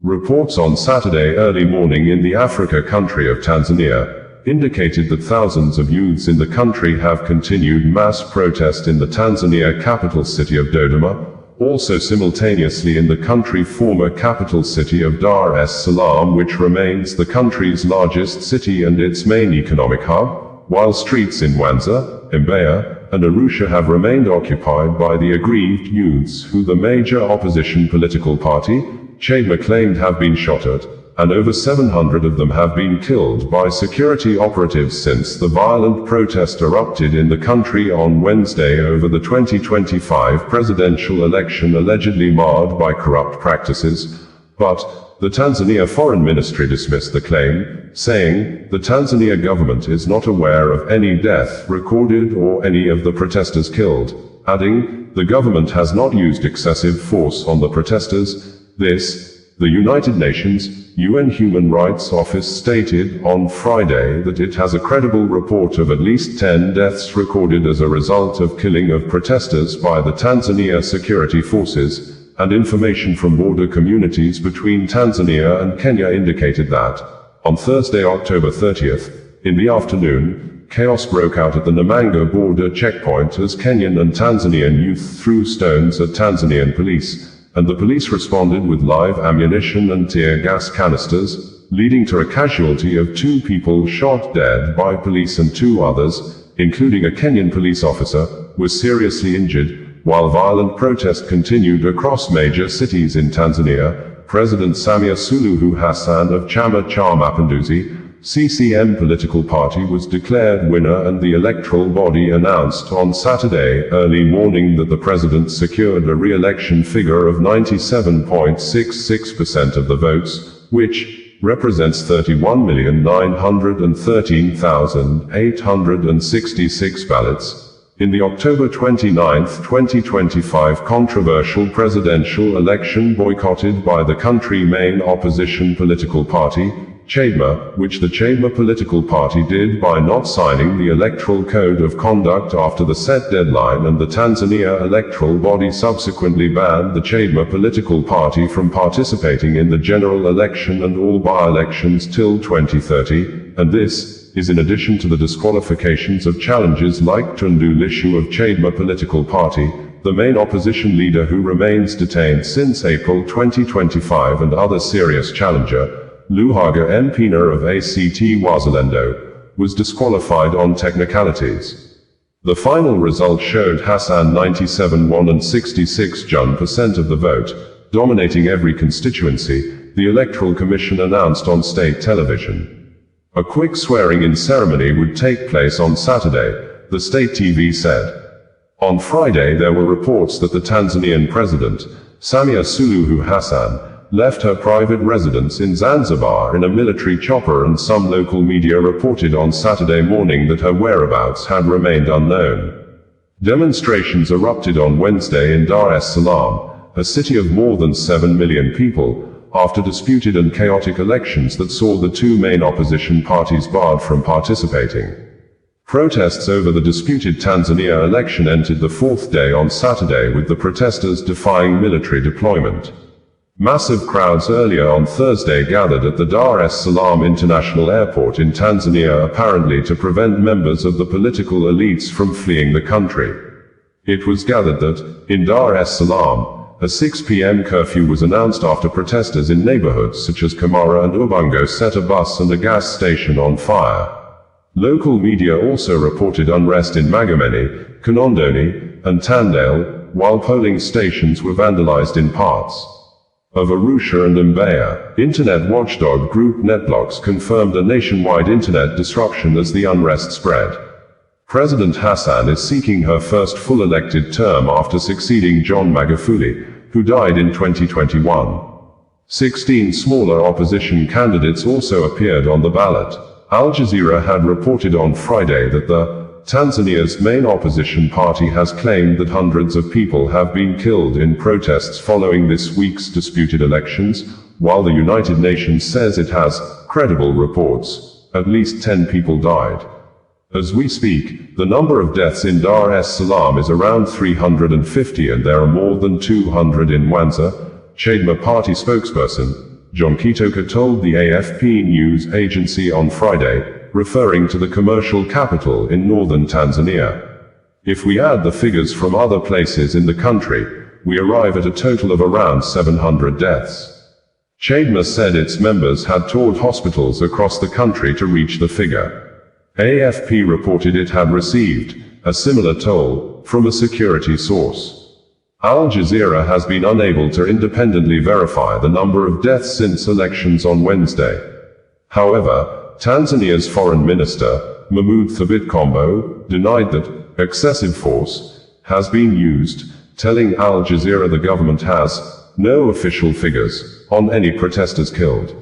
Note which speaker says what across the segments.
Speaker 1: Reports on Saturday early morning in the Africa country of Tanzania indicated that thousands of youths in the country have continued mass protest in the Tanzania capital city of Dodoma, also simultaneously in the country former capital city of Dar es Salaam, which remains the country's largest city and its main economic hub, while streets in Mwanza, Mbeya, and Arusha have remained occupied by the aggrieved youths who the major opposition political party, Chama, claimed have been shot at, and over 700 of them have been killed by security operatives since the violent protest erupted in the country on Wednesday over the 2025 presidential election allegedly marred by corrupt practices. But the Tanzania Foreign Ministry dismissed the claim, saying, the Tanzania government is not aware of any death recorded or any of the protesters killed, adding, the government has not used excessive force on the protesters. This, the United Nations UN Human Rights Office stated on Friday that it has a credible report of at least 10 deaths recorded as a result of killing of protesters by the Tanzania security forces, and information from border communities between Tanzania and Kenya indicated that, on Thursday, October 30th, in the afternoon, chaos broke out at the Namanga border checkpoint as Kenyan and Tanzanian youth threw stones at Tanzanian police, and the police responded with live ammunition and tear gas canisters, leading to a casualty of 2 people shot dead by police and 2 others, including a Kenyan police officer, were seriously injured. While violent protest continued across major cities in Tanzania, President Samia Suluhu Hassan of Chama Mapinduzi, CCM political party was declared winner, and the electoral body announced on Saturday early morning that the president secured a re-election figure of 97.66% of the votes, which represents 31,913,866 ballots. In the October 29, 2025 controversial presidential election boycotted by the country's main opposition political party, Chama, which the Chama political party did by not signing the Electoral Code of Conduct after the set deadline, and the Tanzania electoral body subsequently banned the Chama political party from participating in the general election and all by-elections till 2030, and this is in addition to the disqualifications of challengers like Tundu Lissu of Chadema political party, the main opposition leader who remains detained since April 2025, and other serious challenger, Luhaga Mpina of ACT-Wazalendo, was disqualified on technicalities. The final result showed Hassan 97.1 and 66% of the vote, dominating every constituency, the Electoral Commission announced on state television. A quick swearing-in ceremony would take place on Saturday, the state TV said. On Friday there were reports that the Tanzanian president, Samia Suluhu Hassan, left her private residence in Zanzibar in a military chopper, and some local media reported on Saturday morning that her whereabouts had remained unknown. Demonstrations erupted on Wednesday in Dar es Salaam, a city of more than 7 million people, after disputed and chaotic elections that saw the 2 main opposition parties barred from participating. Protests over the disputed Tanzania election entered the 4th day on Saturday, with the protesters defying military deployment. Massive crowds earlier on Thursday gathered at the Dar es Salaam International Airport in Tanzania, apparently to prevent members of the political elites from fleeing the country. It was gathered that, in Dar es Salaam, a 6 p.m. curfew was announced after protesters in neighborhoods such as Kamara and Ubungo set a bus and a gas station on fire. Local media also reported unrest in Magomeni, Kinondoni, and Tandale, while polling stations were vandalized in parts of Arusha and Mbeya. Internet watchdog group NetBlocks confirmed a nationwide internet disruption as the unrest spread. President Hassan is seeking her first full elected term after succeeding John Magufuli, who died in 2021. 16 smaller opposition candidates also appeared on the ballot. Al Jazeera had reported on Friday that Tanzania's main opposition party has claimed that hundreds of people have been killed in protests following this week's disputed elections, while the United Nations says it has credible reports. At least 10 people died. As we speak, the number of deaths in Dar es Salaam is around 350, and there are more than 200 in Mwanza, Chadema party spokesperson, John Kitoka told the AFP news agency on Friday, referring to the commercial capital in northern Tanzania. If we add the figures from other places in the country, we arrive at a total of around 700 deaths. Chadema said its members had toured hospitals across the country to reach the figure. AFP reported it had received a similar toll from a security source. Al Jazeera has been unable to independently verify the number of deaths since elections on Wednesday. However, Tanzania's Foreign Minister, Mahmoud Thabit Kombo, denied that excessive force has been used, telling Al Jazeera the government has no official figures on any protesters killed.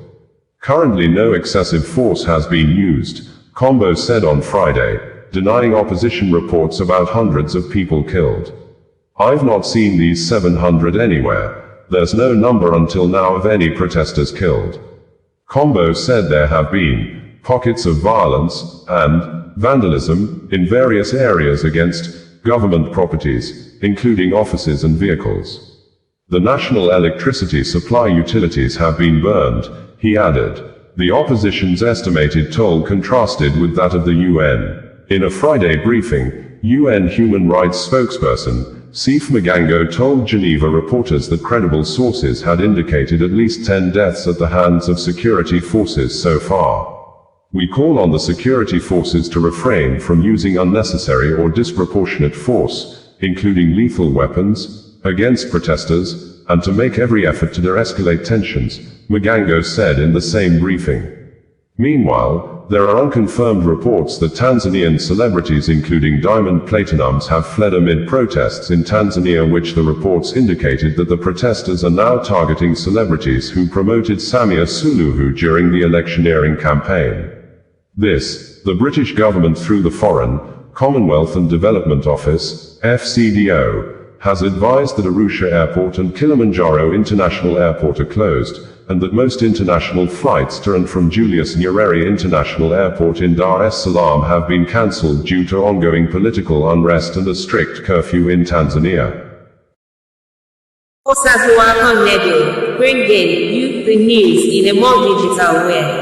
Speaker 1: Currently no excessive force has been used, Kombo said on Friday, denying opposition reports about hundreds of people killed. I've not seen these 700 anywhere. There's no number until now of any protesters killed. Kombo said there have been pockets of violence and vandalism in various areas against government properties, including offices and vehicles. The national electricity supply utilities have been burned, he added. The opposition's estimated toll contrasted with that of the UN. In a Friday briefing, UN human rights spokesperson, Sif Magango told Geneva reporters that credible sources had indicated at least 10 deaths at the hands of security forces so far. We call on the security forces to refrain from using unnecessary or disproportionate force, including lethal weapons, against protesters, and to make every effort to de-escalate tensions, Magango said in the same briefing. Meanwhile, there are unconfirmed reports that Tanzanian celebrities including diamond platinums have fled amid protests in Tanzania, which the reports indicated that the protesters are now targeting celebrities who promoted Samia Suluhu during the electioneering campaign. This, the British government through the Foreign, Commonwealth and Development Office, FCDO, has advised that Arusha Airport and Kilimanjaro International Airport are closed, and that most international flights to and from Julius Nyerere International Airport in Dar es Salaam have been cancelled due to ongoing political unrest and a strict curfew in Tanzania.
Speaker 2: Bringing you the news in a more digital way.